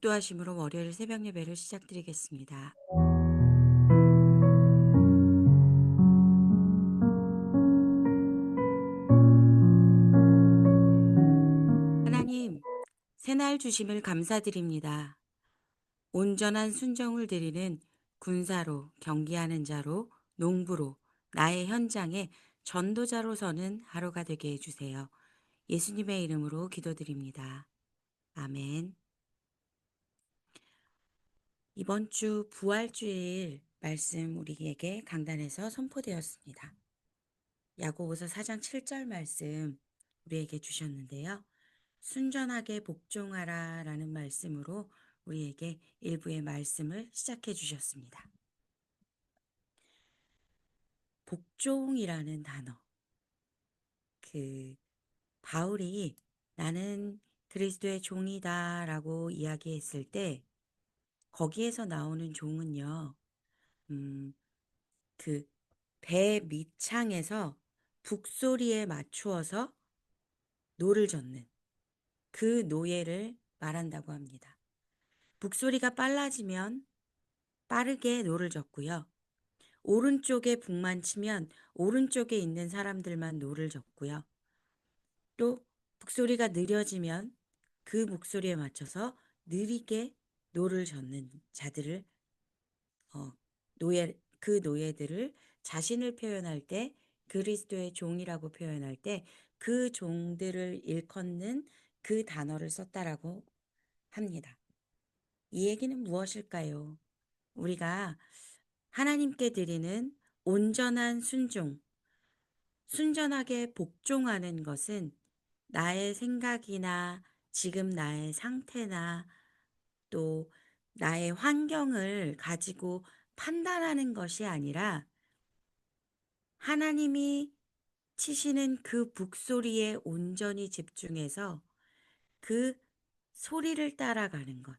독도하심으로 월요일 새벽 예배를 시작드리겠습니다. 하나님, 새날 주심을 감사드립니다. 온전한 순종을 드리는 군사로, 경기하는 자로, 농부로, 나의 현장에 전도자로 서는 하루가 되게 해주세요. 예수님의 이름으로 기도드립니다. 아멘. 이번 주 부활주일 말씀 우리에게 강단에서 선포되었습니다. 야고보서 4장 7절 말씀 우리에게 주셨는데요. 순전하게 복종하라 라는 말씀으로 우리에게 일부의 말씀을 시작해 주셨습니다. 복종이라는 단어, 바울이 나는 그리스도의 종이다 라고 이야기했을 때 거기에서 나오는 종은요, 그 배 밑창에서 북소리에 맞추어서 노를 젓는 그 노예를 말한다고 합니다. 북소리가 빨라지면 빠르게 노를 젓고요. 오른쪽에 북만 치면 오른쪽에 있는 사람들만 노를 젓고요. 또 북소리가 느려지면 그 목소리에 맞춰서 느리게 노를 젓는 자들을 그 노예들을 자신을 표현할 때 그리스도의 종이라고 표현할 때 그 종들을 일컫는 그 단어를 썼다라고 합니다. 이 얘기는 무엇일까요? 우리가 하나님께 드리는 온전한 순종, 순전하게 복종하는 것은 나의 생각이나 지금 나의 상태나 또 나의 환경을 가지고 판단하는 것이 아니라 하나님이 치시는 그 북소리에 온전히 집중해서 그 소리를 따라가는 것.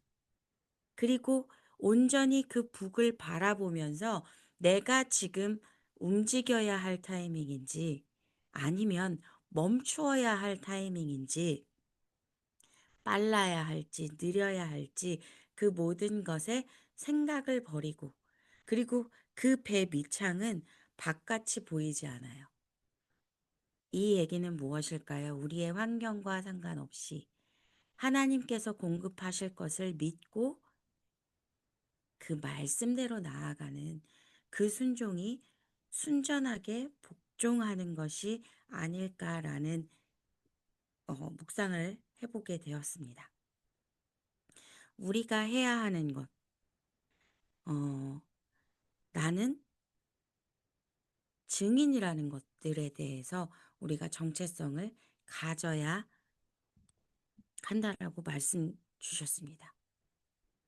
그리고 온전히 그 북을 바라보면서 내가 지금 움직여야 할 타이밍인지 아니면 멈추어야 할 타이밍인지 빨라야 할지 느려야 할지 그 모든 것에 생각을 버리고 그리고 그 배 밑창은 바깥이 보이지 않아요. 이 얘기는 무엇일까요? 우리의 환경과 상관없이 하나님께서 공급하실 것을 믿고 그 말씀대로 나아가는 그 순종이 순전하게 복종하는 것이 아닐까라는 묵상을 해보게 되었습니다. 우리가 해야 하는 것, 어, 나는 증인이라는 것들에 대해서 우리가 정체성을 가져야 한다라고 말씀 주셨습니다.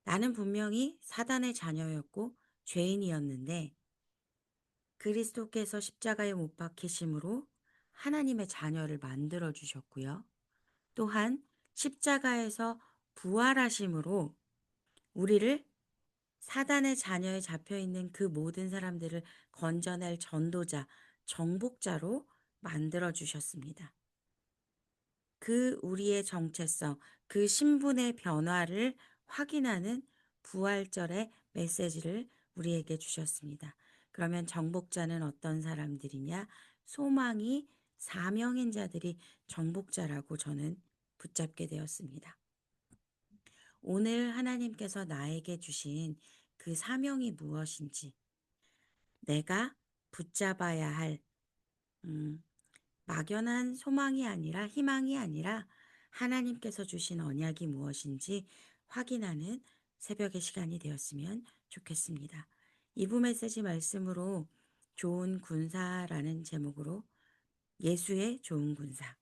나는 분명히 사단의 자녀였고 죄인이었는데 그리스도께서 십자가에 못 박히심으로 하나님의 자녀를 만들어 주셨고요. 또한 십자가에서 부활하심으로 우리를 사단의 자녀에 잡혀 있는 그 모든 사람들을 건져낼 전도자, 정복자로 만들어 주셨습니다. 그 우리의 정체성, 그 신분의 변화를 확인하는 부활절의 메시지를 우리에게 주셨습니다. 그러면 정복자는 어떤 사람들이냐? 소망이 사명인 자들이 정복자라고 저는 붙잡게 되었습니다. 오늘 하나님께서 나에게 주신 그 사명이 무엇인지, 내가 붙잡아야 할 음, 막연한 소망이 아니라 희망이 아니라 하나님께서 주신 언약이 무엇인지 확인하는 새벽의 시간이 되었으면 좋겠습니다. 2부 메시지 말씀으로 좋은 군사라는 제목으로 예수의 좋은 군사.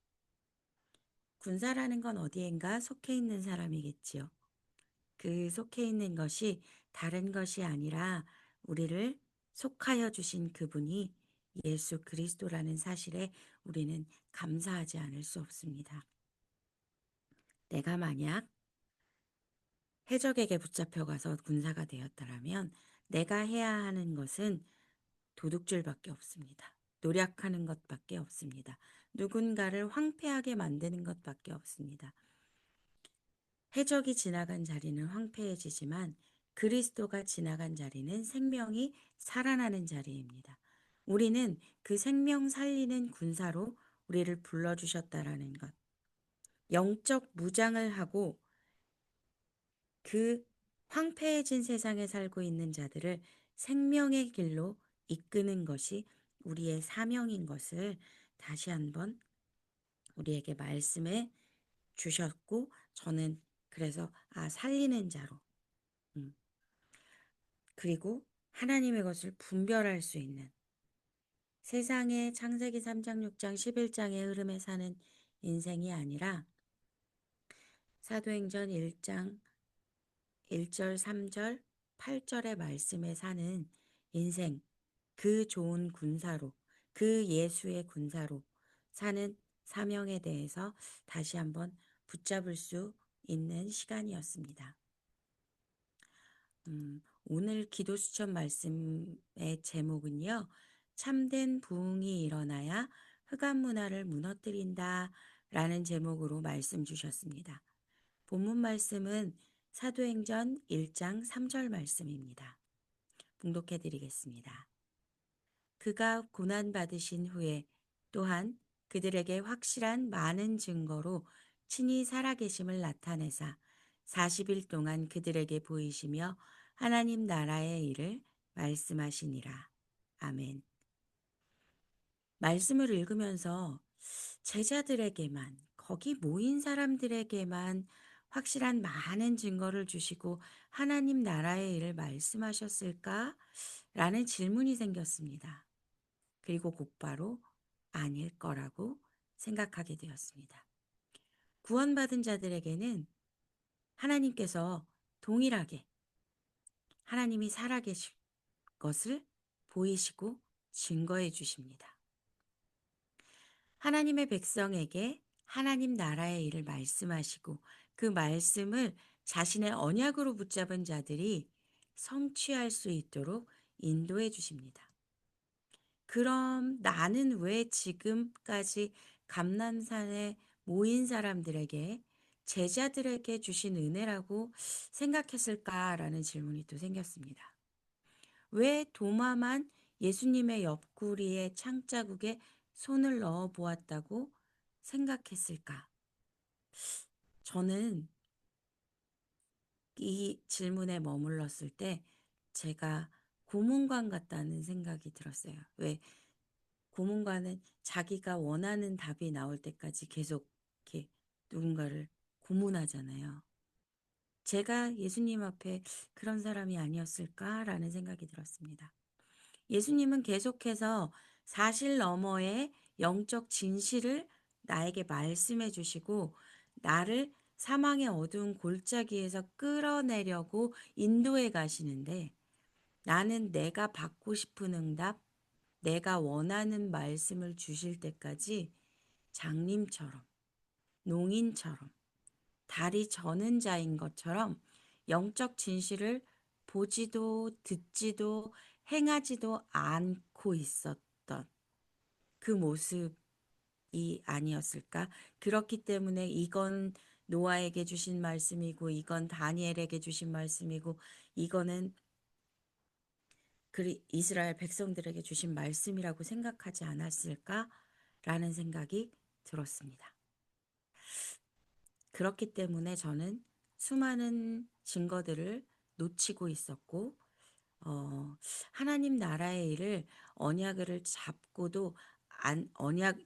군사라는 건 어디엔가 속해 있는 사람이겠지요. 그 속해 있는 것이 다른 것이 아니라 우리를 속하여 주신 그분이 예수 그리스도라는 사실에 우리는 감사하지 않을 수 없습니다. 내가 만약 해적에게 붙잡혀가서 군사가 되었다면 내가 해야 하는 것은 도둑질밖에 없습니다. 노력하는 것밖에 없습니다. 누군가를 황폐하게 만드는 것밖에 없습니다. 해적이 지나간 자리는 황폐해지지만 그리스도가 지나간 자리는 생명이 살아나는 자리입니다. 우리는 그 생명 살리는 군사로 우리를 불러주셨다라는 것. 영적 무장을 하고 그 황폐해진 세상에 살고 있는 자들을 생명의 길로 이끄는 것이 우리의 사명인 것을 다시 한번 우리에게 말씀해 주셨고, 저는 그래서 살리는 자로, 음, 그리고 하나님의 것을 분별할 수 있는 세상의 창세기 3장 6장 11장의 흐름에 사는 인생이 아니라 사도행전 1장 1절 3절 8절의 말씀에 사는 인생, 그 좋은 군사로, 그 예수의 군사로 사는 사명에 대해서 다시 한번 붙잡을 수 있는 시간이었습니다. 오늘 기도 수천 말씀의 제목은요, 참된 부흥이 일어나야 흑암 문화를 무너뜨린다 라는 제목으로 말씀 주셨습니다. 본문 말씀은 사도행전 1장 3절 말씀입니다. 봉독해 드리겠습니다. 그가 고난받으신 후에 또한 그들에게 확실한 많은 증거로 친히 살아계심을 나타내사 40일 동안 그들에게 보이시며 하나님 나라의 일을 말씀하시니라. 아멘. 말씀을 읽으면서 제자들에게만, 거기 모인 사람들에게만 확실한 많은 증거를 주시고 하나님 나라의 일을 말씀하셨을까? 라는 질문이 생겼습니다. 그리고 곧바로 아닐 거라고 생각하게 되었습니다. 구원받은 자들에게는 하나님께서 동일하게 하나님이 살아계신 것을 보이시고 증거해 주십니다. 하나님의 백성에게 하나님 나라의 일을 말씀하시고 그 말씀을 자신의 언약으로 붙잡은 자들이 성취할 수 있도록 인도해 주십니다. 그럼 나는 왜 지금까지 감람산에 모인 사람들에게 제자들에게 주신 은혜라고 생각했을까라는 질문이 또 생겼습니다. 왜 도마만 예수님의 옆구리에 창자국에 손을 넣어 보았다고 생각했을까? 저는 이 질문에 머물렀을 때 제가 고문관 같다는 생각이 들었어요. 왜 고문관은 자기가 원하는 답이 나올 때까지 계속 이렇게 누군가를 고문하잖아요. 제가 예수님 앞에 그런 사람이 아니었을까라는 생각이 들었습니다. 예수님은 계속해서 사실 너머의 영적 진실을 나에게 말씀해 주시고 나를 사망의 어두운 골짜기에서 끌어내려고 인도해 가시는데 나는 내가 받고 싶은 응답, 내가 원하는 말씀을 주실 때까지 장님처럼, 농인처럼, 다리 저는 자인 것처럼 영적 진실을 보지도 듣지도 행하지도 않고 있었던 그 모습이 아니었을까? 그렇기 때문에 이건 노아에게 주신 말씀이고, 이건 다니엘에게 주신 말씀이고, 이거는 이스라엘 백성들에게 주신 말씀이라고 생각하지 않았을까라는 생각이 들었습니다. 그렇기 때문에 저는 수많은 증거들을 놓치고 있었고, 하나님 나라의 일을 언약을 잡고도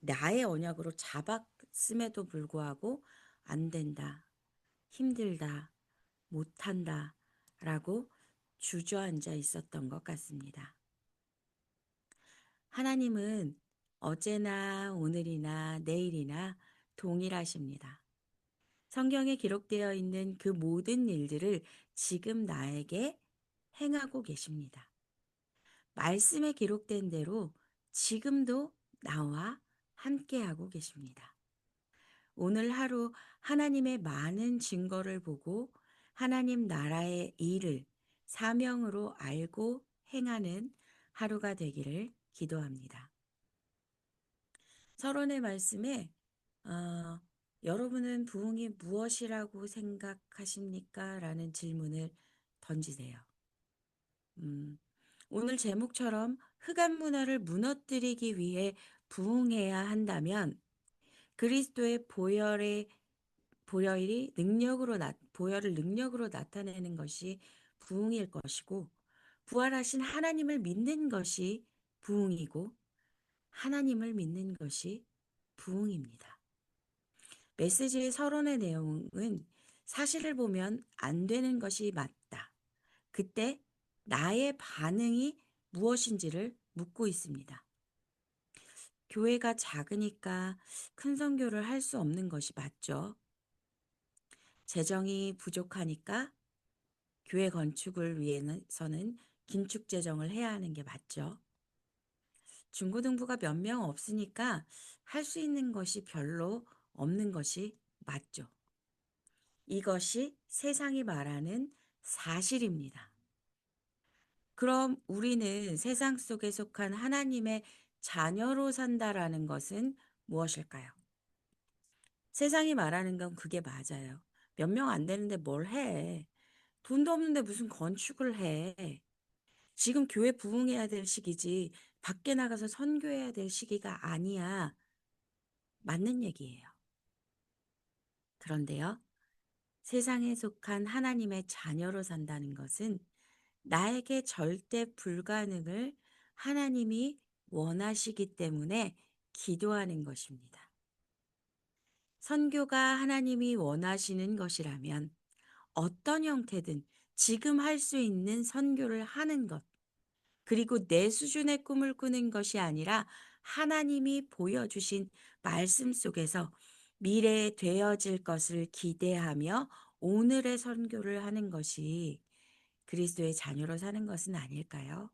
나의 언약으로 잡았음에도 불구하고 안 된다, 힘들다, 못한다 라고 주저앉아 있었던 것 같습니다. 하나님은 어제나 오늘이나 내일이나 동일하십니다. 성경에 기록되어 있는 그 모든 일들을 지금 나에게 행하고 계십니다. 말씀에 기록된 대로 지금도 나와 함께하고 계십니다. 오늘 하루 하나님의 많은 증거를 보고 하나님 나라의 일을 사명으로 알고 행하는 하루가 되기를 기도합니다. 서론의 말씀에 여러분은 부흥이 무엇이라고 생각하십니까? 라는 질문을 던지세요. 음, 오늘 제목처럼 흑암 문화를 무너뜨리기 위해 부흥해야 한다면 그리스도의 보혈을 능력으로 나타내는 것이 부흥일 것이고 부활하신 하나님을 믿는 것이 부흥이고 하나님을 믿는 것이 부흥입니다. 메시지의 서론의 내용은 사실을 보면 안 되는 것이 맞다. 그때 나의 반응이 무엇인지를 묻고 있습니다. 교회가 작으니까 큰 선교를 할 수 없는 것이 맞죠. 재정이 부족하니까 교회 건축을 위해서는 긴축 재정을 해야 하는 게 맞죠. 중고등부가 몇 명 없으니까 할 수 있는 것이 별로 없는 것이 맞죠. 이것이 세상이 말하는 사실입니다. 그럼 우리는 세상 속에 속한 하나님의 자녀로 산다라는 것은 무엇일까요? 세상이 말하는 건 그게 맞아요. 몇 명 안 되는데 뭘 해? 돈도 없는데 무슨 건축을 해? 지금 교회 부흥해야 될 시기지 밖에 나가서 선교해야 될 시기가 아니야. 맞는 얘기예요. 그런데요, 세상에 속한 하나님의 자녀로 산다는 것은 나에게 절대 불가능을 하나님이 원하시기 때문에 기도하는 것입니다. 선교가 하나님이 원하시는 것이라면 어떤 형태든 지금 할 수 있는 선교를 하는 것, 그리고 내 수준의 꿈을 꾸는 것이 아니라 하나님이 보여주신 말씀 속에서 미래에 되어질 것을 기대하며 오늘의 선교를 하는 것이 그리스도의 자녀로 사는 것은 아닐까요?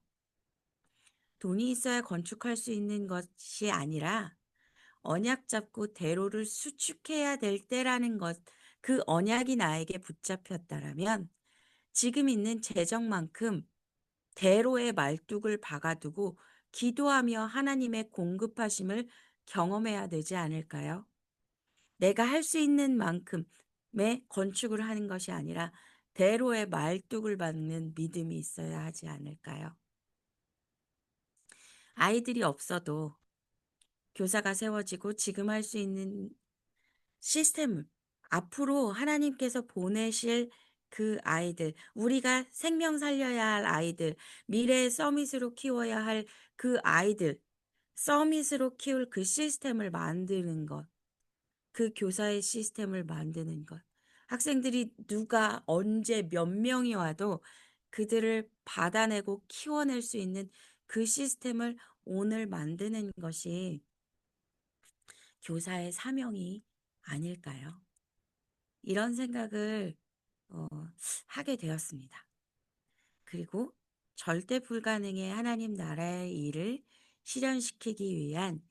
돈이 있어야 건축할 수 있는 것이 아니라 언약 잡고 대로를 수축해야 될 때라는 것, 그 언약이 나에게 붙잡혔다라면 지금 있는 재정만큼 대로의 말뚝을 박아두고 기도하며 하나님의 공급하심을 경험해야 되지 않을까요? 내가 할 수 있는 만큼의 건축을 하는 것이 아니라 대로의 말뚝을 박는 믿음이 있어야 하지 않을까요? 아이들이 없어도 교사가 세워지고 지금 할 수 있는 시스템을 앞으로 하나님께서 보내실 그 아이들, 우리가 생명 살려야 할 아이들, 미래의 서밋으로 키워야 할 그 아이들, 서밋으로 키울 그 시스템을 만드는 것, 그 교사의 시스템을 만드는 것. 학생들이 누가 언제 몇 명이 와도 그들을 받아내고 키워낼 수 있는 그 시스템을 오늘 만드는 것이 교사의 사명이 아닐까요? 이런 생각을 어, 하게 되었습니다. 그리고 절대 불가능의 하나님 나라의 일을 실현시키기 위한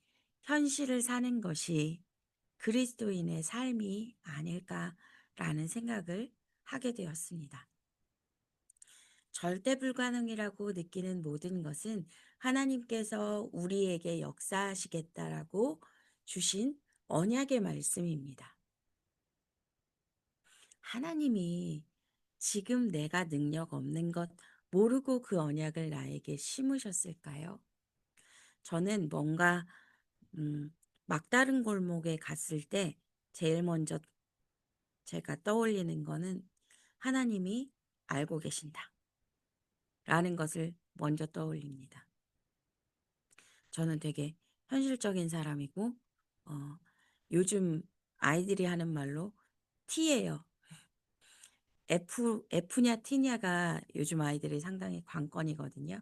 현실을 사는 것이 그리스도인의 삶이 아닐까라는 생각을 하게 되었습니다. 절대 불가능이라고 느끼는 모든 것은 하나님께서 우리에게 역사하시겠다라고 주신 언약의 말씀입니다. 하나님이 지금 내가 능력 없는 것 모르고 그 언약을 나에게 심으셨을까요? 저는 뭔가 음, 막다른 골목에 갔을 때 제일 먼저 제가 떠올리는 거는 하나님이 알고 계신다 라는 것을 먼저 떠올립니다. 저는 되게 현실적인 사람이고 요즘 아이들이 하는 말로 T예요. F냐 T냐가 요즘 아이들이 상당히 관건이거든요.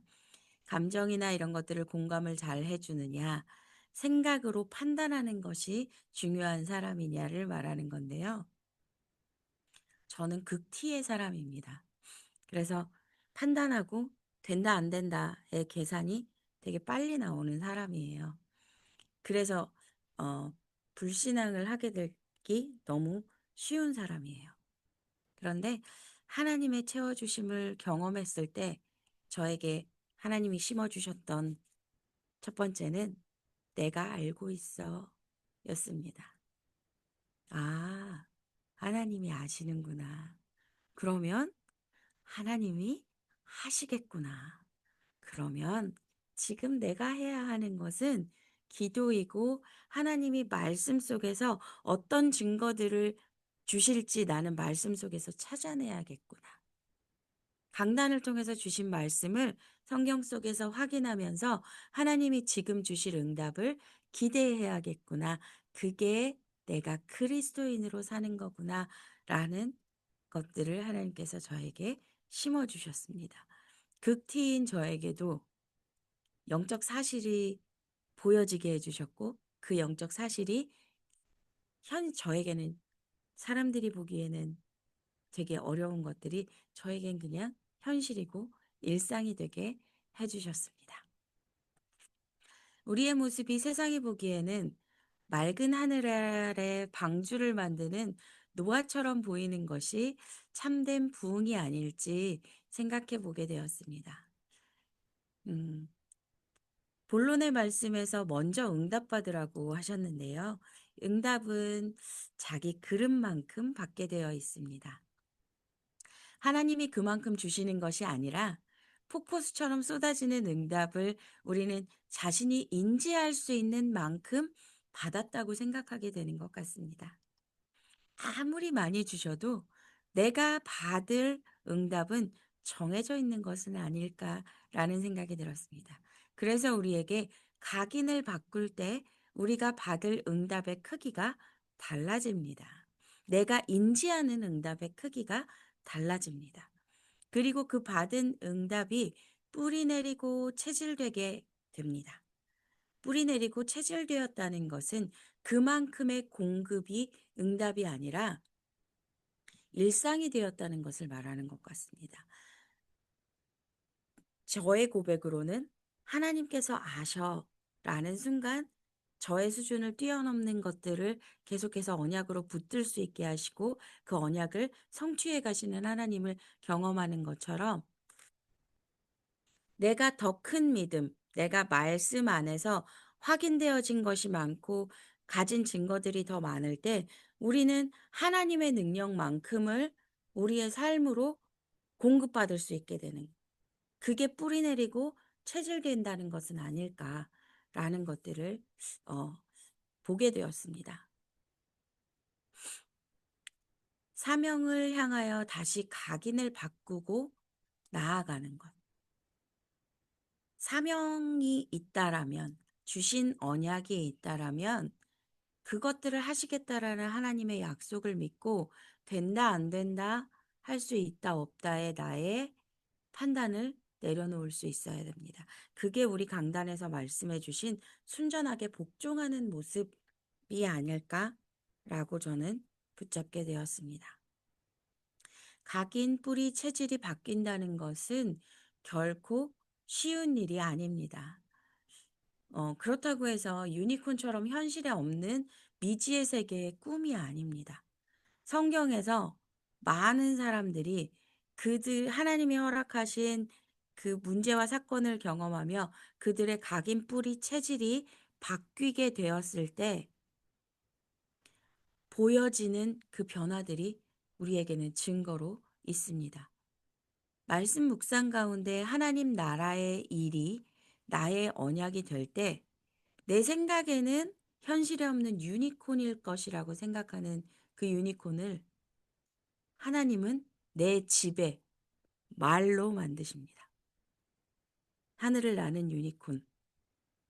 감정이나 이런 것들을 공감을 잘 해주느냐, 생각으로 판단하는 것이 중요한 사람이냐를 말하는 건데요. 저는 극 T의 사람입니다. 그래서 판단하고 된다 안 된다의 계산이 되게 빨리 나오는 사람이에요. 그래서 불신앙을 하게 되기 너무 쉬운 사람이에요. 그런데 하나님의 채워주심을 경험했을 때 저에게 하나님이 심어주셨던 첫 번째는 내가 알고 있어 였습니다. 아, 하나님이 아시는구나. 그러면 하나님이 하시겠구나. 그러면 지금 내가 해야 하는 것은 기도이고 하나님이 말씀 속에서 어떤 증거들을 주실지 나는 말씀 속에서 찾아내야겠구나. 강단을 통해서 주신 말씀을 성경 속에서 확인하면서 하나님이 지금 주실 응답을 기대해야겠구나. 그게 내가 그리스도인으로 사는 거구나. 라는 것들을 하나님께서 저에게 심어주셨습니다. 극티인 저에게도 영적 사실이 보여지게 해주셨고 그 영적 사실이 저에게는 사람들이 보기에는 되게 어려운 것들이 저에겐 그냥 현실이고 일상이 되게 해주셨습니다. 우리의 모습이 세상이 보기에는 맑은 하늘 아래 방주를 만드는 노아처럼 보이는 것이 참된 부흥이 아닐지 생각해 보게 되었습니다. 음, 본론의 말씀에서 먼저 응답받으라고 하셨는데요. 응답은 자기 그릇만큼 받게 되어 있습니다. 하나님이 그만큼 주시는 것이 아니라 폭포수처럼 쏟아지는 응답을 우리는 자신이 인지할 수 있는 만큼 받았다고 생각하게 되는 것 같습니다. 아무리 많이 주셔도 내가 받을 응답은 정해져 있는 것은 아닐까라는 생각이 들었습니다. 그래서 우리에게 각인을 바꿀 때 우리가 받을 응답의 크기가 달라집니다. 내가 인지하는 응답의 크기가 달라집니다. 그리고 그 받은 응답이 뿌리 내리고 체질되게 됩니다. 뿌리 내리고 체질되었다는 것은 그만큼의 공급이 응답이 아니라 일상이 되었다는 것을 말하는 것 같습니다. 저의 고백으로는 하나님께서 아셔 라는 순간 저의 수준을 뛰어넘는 것들을 계속해서 언약으로 붙들 수 있게 하시고 그 언약을 성취해 가시는 하나님을 경험하는 것처럼 내가 더 큰 믿음, 내가 말씀 안에서 확인되어진 것이 많고 가진 증거들이 더 많을 때 우리는 하나님의 능력만큼을 우리의 삶으로 공급받을 수 있게 되는 그게 뿌리 내리고 체질된다는 것은 아닐까라는 것들을 어, 보게 되었습니다. 사명을 향하여 다시 각인을 바꾸고 나아가는 것. 사명이 있다라면, 주신 언약이 있다라면, 그것들을 하시겠다라는 하나님의 약속을 믿고, 된다, 안 된다, 할 수 있다, 없다의 나의 판단을 내려놓을 수 있어야 됩니다. 그게 우리 강단에서 말씀해 주신 순전하게 복종하는 모습이 아닐까라고 저는 붙잡게 되었습니다. 각인 뿌리 체질이 바뀐다는 것은 결코 쉬운 일이 아닙니다. 그렇다고 해서 유니콘처럼 현실에 없는 미지의 세계의 꿈이 아닙니다. 성경에서 많은 사람들이 그들 하나님이 허락하신 그 문제와 사건을 경험하며 그들의 각인 뿌리 체질이 바뀌게 되었을 때 보여지는 그 변화들이 우리에게는 증거로 있습니다. 말씀 묵상 가운데 하나님 나라의 일이 나의 언약이 될 때 내 생각에는 현실에 없는 유니콘일 것이라고 생각하는 그 유니콘을 하나님은 내 집에 말로 만드십니다. 하늘을 나는 유니콘.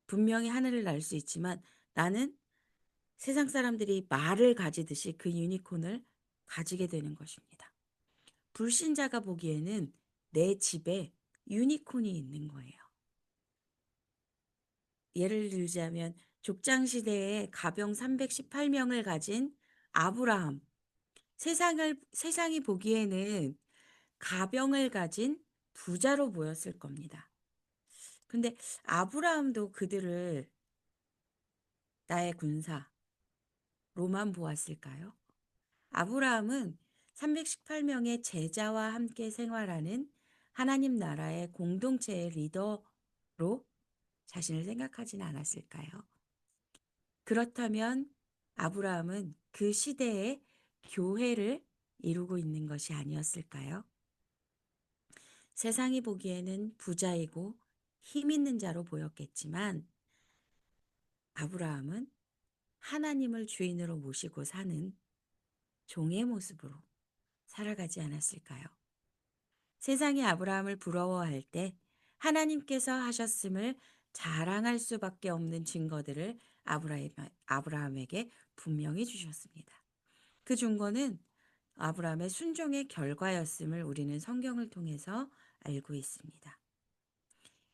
분명히 하늘을 날 수 있지만 나는 세상 사람들이 말을 가지듯이 그 유니콘을 가지게 되는 것입니다. 불신자가 보기에는 내 집에 유니콘이 있는 거예요. 예를 들자면 족장시대에 가병 318명을 가진 아브라함. 세상이 보기에는 가병을 가진 부자로 보였을 겁니다. 근데 아브라함도 그들을 나의 군사로만 보았을까요? 아브라함은 318명의 제자와 함께 생활하는 하나님 나라의 공동체의 리더로 자신을 생각하진 않았을까요? 그렇다면 아브라함은 그 시대에 교회를 이루고 있는 것이 아니었을까요? 세상이 보기에는 부자이고 힘 있는 자로 보였겠지만 아브라함은 하나님을 주인으로 모시고 사는 종의 모습으로 살아가지 않았을까요? 세상이 아브라함을 부러워할 때 하나님께서 하셨음을 자랑할 수밖에 없는 증거들을 아브라함에게 분명히 주셨습니다. 그 증거는 아브라함의 순종의 결과였음을 우리는 성경을 통해서 알고 있습니다.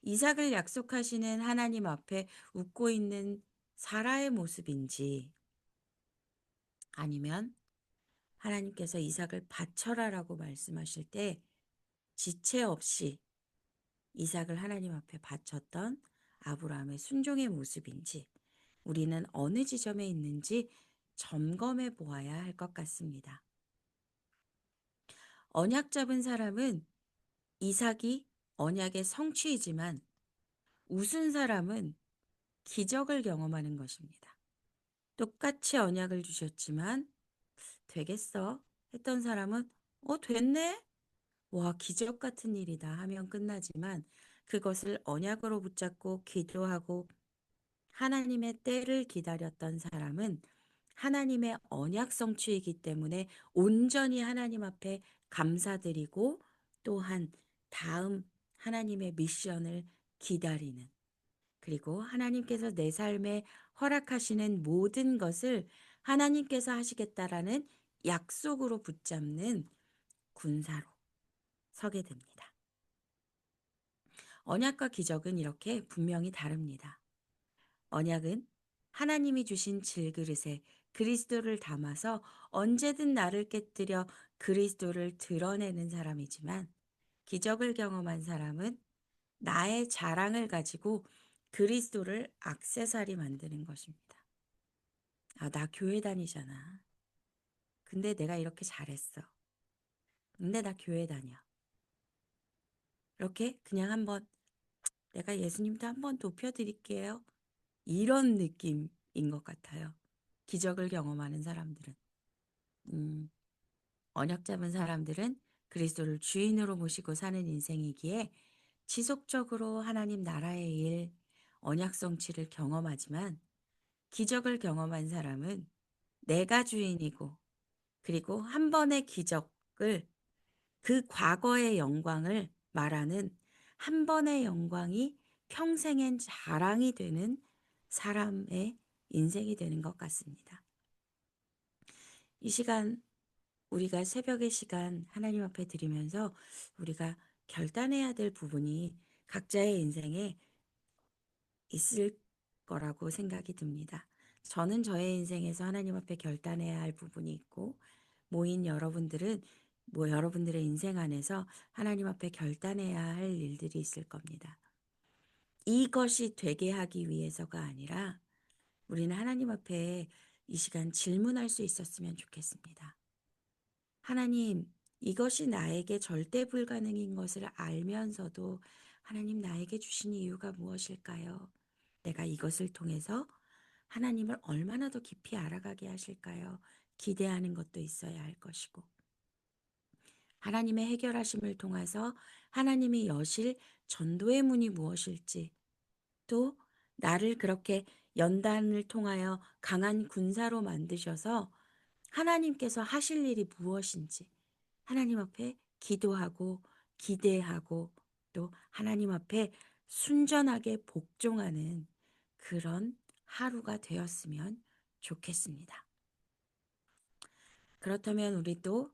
이삭을 약속하시는 하나님 앞에 웃고 있는 사라의 모습인지 아니면 하나님께서 이삭을 바쳐라라고 말씀하실 때 지체 없이 이삭을 하나님 앞에 바쳤던 아브라함의 순종의 모습인지 우리는 어느 지점에 있는지 점검해 보아야 할 것 같습니다. 언약 잡은 사람은 이삭이 언약의 성취이지만 웃은 사람은 기적을 경험하는 것입니다. 똑같이 언약을 주셨지만 되겠어? 했던 사람은 됐네? 와, 기적 같은 일이다 하면 끝나지만 그것을 언약으로 붙잡고 기도하고 하나님의 때를 기다렸던 사람은 하나님의 언약 성취이기 때문에 온전히 하나님 앞에 감사드리고 또한 다음 하나님의 미션을 기다리는 그리고 하나님께서 내 삶에 허락하시는 모든 것을 하나님께서 하시겠다라는 약속으로 붙잡는 군사로 서게 됩니다. 언약과 기적은 이렇게 분명히 다릅니다. 언약은 하나님이 주신 질그릇에 그리스도를 담아서 언제든 나를 깨뜨려 그리스도를 드러내는 사람이지만 기적을 경험한 사람은 나의 자랑을 가지고 그리스도를 액세서리 만드는 것입니다. 아, 나 교회 다니잖아. 근데 내가 이렇게 잘했어. 근데 나 교회 다녀. 이렇게 그냥 한번 내가 예수님도 한번 돕혀드릴게요. 이런 느낌인 것 같아요. 기적을 경험하는 사람들은. 음, 언약 잡은 사람들은 그리스도를 주인으로 모시고 사는 인생이기에 지속적으로 하나님 나라의 일, 언약 성취를 경험하지만 기적을 경험한 사람은 내가 주인이고 그리고 한 번의 기적을 그 과거의 영광을 말하는 한 번의 영광이 평생의 자랑이 되는 사람의 인생이 되는 것 같습니다. 이 시간 우리가 새벽의 시간 하나님 앞에 드리면서 우리가 결단해야 될 부분이 각자의 인생에 있을 거라고 생각이 듭니다. 저는 저의 인생에서 하나님 앞에 결단해야 할 부분이 있고 모인 여러분들은 여러분들의 인생 안에서 하나님 앞에 결단해야 할 일들이 있을 겁니다. 이것이 되게 하기 위해서가 아니라 우리는 하나님 앞에 이 시간 질문할 수 있었으면 좋겠습니다. 하나님, 이것이 나에게 절대 불가능인 것을 알면서도 하나님 나에게 주신 이유가 무엇일까요? 내가 이것을 통해서 하나님을 얼마나 더 깊이 알아가게 하실까요? 기대하는 것도 있어야 할 것이고. 하나님의 해결하심을 통해서 하나님이 여실 전도의 문이 무엇일지, 또 나를 그렇게 연단을 통하여 강한 군사로 만드셔서 하나님께서 하실 일이 무엇인지 하나님 앞에 기도하고 기대하고 또 하나님 앞에 순전하게 복종하는 그런 하루가 되었으면 좋겠습니다. 그렇다면 우리도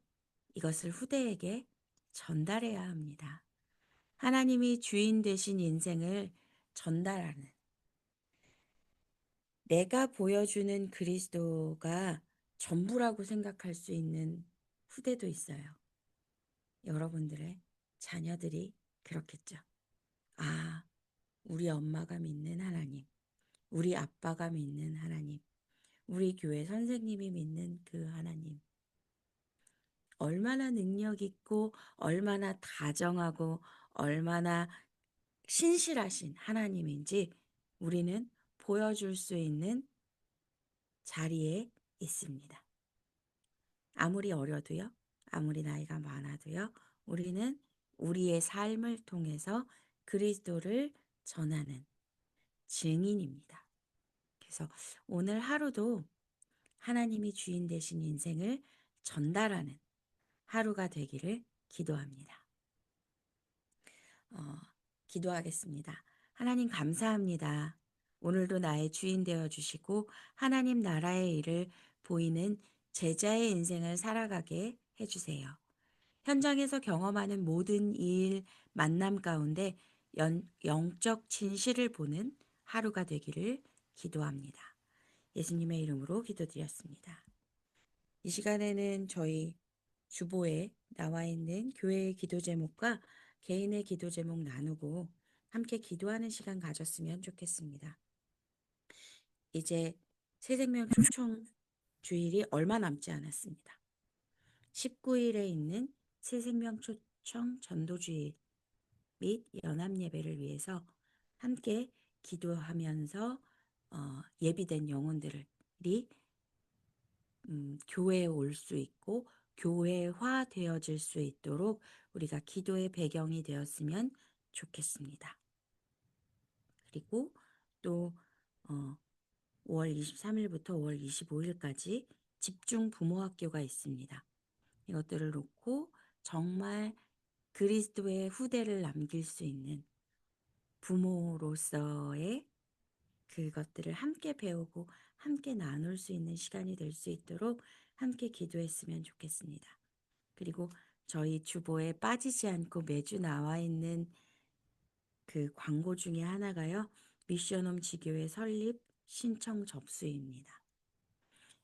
이것을 후대에게 전달해야 합니다. 하나님이 주인 되신 인생을 전달하는 내가 보여주는 그리스도가 전부라고 생각할 수 있는 후대도 있어요. 여러분들의 자녀들이 그렇겠죠. 아, 우리 엄마가 믿는 하나님, 우리 아빠가 믿는 하나님, 우리 교회 선생님이 믿는 그 하나님. 얼마나 능력 있고, 얼마나 다정하고, 얼마나 신실하신 하나님인지 우리는 보여줄 수 있는 자리에 있습니다. 아무리 어려도요, 아무리 나이가 많아도요, 우리는 우리의 삶을 통해서 그리스도를 전하는 증인입니다. 그래서 오늘 하루도 하나님이 주인 되신 인생을 전달하는 하루가 되기를 기도합니다. 어, 기도하겠습니다. 하나님 감사합니다. 오늘도 나의 주인 되어 주시고 하나님 나라의 일을 보이는 제자의 인생을 살아가게 해주세요. 현장에서 경험하는 모든 일, 만남 가운데 영적 진실을 보는 하루가 되기를 기도합니다. 예수님의 이름으로 기도드렸습니다. 이 시간에는 저희 주보에 나와 있는 교회의 기도 제목과 개인의 기도 제목 나누고 함께 기도하는 시간 가졌으면 좋겠습니다. 이제 새생명 초청 주일이 얼마 남지 않았습니다. 19일에 있는 새생명 초청 전도주일 및 연합예배를 위해서 함께 기도하면서 예비된 영혼들이 교회에 올 수 있고 교회화 되어질 수 있도록 우리가 기도의 배경이 되었으면 좋겠습니다. 그리고 또 5월 23일부터 5월 25일까지 집중 부모학교가 있습니다. 이것들을 놓고 정말 그리스도의 후대를 남길 수 있는 부모로서의 그것들을 함께 배우고 함께 나눌 수 있는 시간이 될 수 있도록 함께 기도했으면 좋겠습니다. 그리고 저희 주보에 빠지지 않고 매주 나와 있는 그 광고 중에 하나가요. 미션홈 지교회 설립 신청 접수입니다.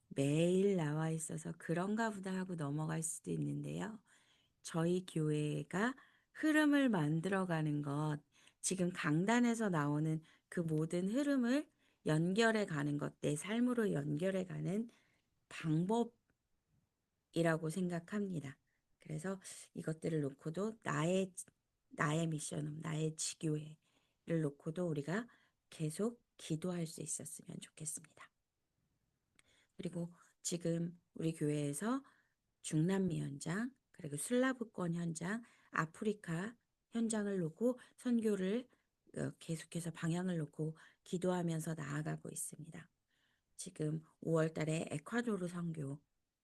매일 나와 있어서 그런가 보다 하고 넘어갈 수도 있는데요. 저희 교회가 흐름을 만들어가는 것, 지금 강단에서 나오는 그 모든 흐름을 연결해 가는 것, 내 삶으로 연결해 가는 방법이라고 생각합니다. 그래서 이것들을 놓고도 나의 미션은 나의 지교회를 놓고도 우리가 계속 기도할 수 있었으면 좋겠습니다. 그리고 지금 우리 교회에서 중남미 현장, 그리고 슬라브권 현장, 아프리카 현장을 놓고 선교를 계속해서 방향을 놓고 기도하면서 나아가고 있습니다. 지금 5월 달에 에콰도르 선교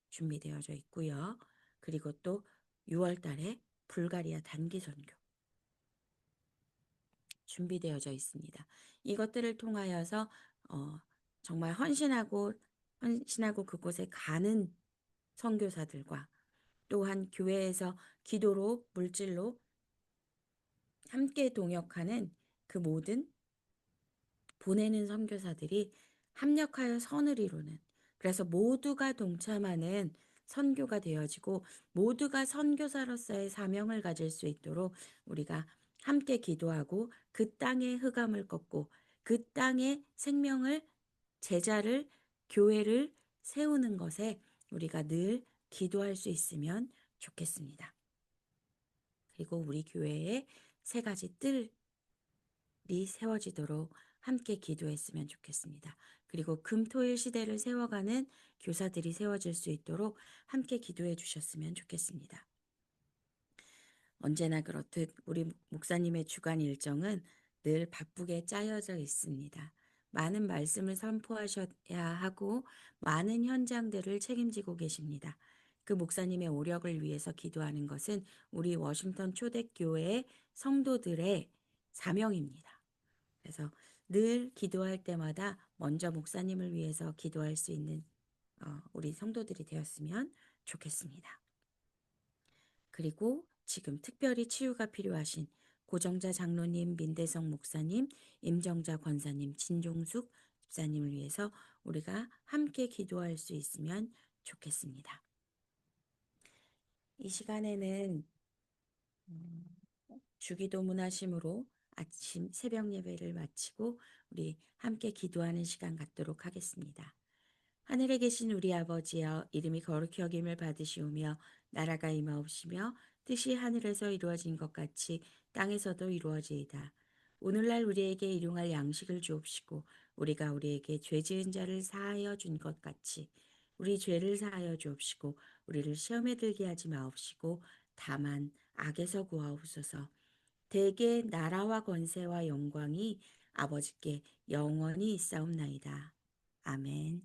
준비되어져 있고요. 그리고 또 6월 달에 불가리아 단기 선교 준비되어져 있습니다. 이것들을 통하여서 정말 헌신하고 그곳에 가는 선교사들과 또한 교회에서 기도로 물질로 함께 동역하는 그 모든 보내는 선교사들이 합력하여 선을 이루는, 그래서 모두가 동참하는 선교가 되어지고 모두가 선교사로서의 사명을 가질 수 있도록 우리가 함께 기도하고 그 땅의 흑암을 꺾고 그 땅의 생명을 제자를 교회를 세우는 것에 우리가 늘 기도할 수 있으면 좋겠습니다. 그리고 우리 교회에 세 가지 뜰이 세워지도록 함께 기도했으면 좋겠습니다. 그리고 금토일 시대를 세워가는 교사들이 세워질 수 있도록 함께 기도해 주셨으면 좋겠습니다. 언제나 그렇듯 우리 목사님의 주간 일정은 늘 바쁘게 짜여져 있습니다. 많은 말씀을 선포하셔야 하고 많은 현장들을 책임지고 계십니다. 그 목사님의 오력을 위해서 기도하는 것은 우리 워싱턴 초대교회의 성도들의 사명입니다. 그래서 늘 기도할 때마다 먼저 목사님을 위해서 기도할 수 있는 우리 성도들이 되었으면 좋겠습니다. 그리고 지금 특별히 치유가 필요하신 고정자 장로님, 민대성 목사님, 임정자 권사님, 진종숙 집사님을 위해서 우리가 함께 기도할 수 있으면 좋겠습니다. 이 시간에는 주기도 문화심으로 아침 새벽 예배를 마치고 우리 함께 기도하는 시간 갖도록 하겠습니다. 하늘에 계신 우리 아버지여, 이름이 거룩히 여김을 받으시오며 나라가 임하옵시며 뜻이 하늘에서 이루어진 것 같이 땅에서도 이루어지이다. 오늘날 우리에게 일용할 양식을 주옵시고 우리가 우리에게 죄 지은 자를 사하여 준 것 같이 우리 죄를 사하여 주옵시고 우리를 시험에 들게 하지 마옵시고 다만 악에서 구하옵소서. 대개 나라와 권세와 영광이 아버지께 영원히 있사옵나이다. 아멘.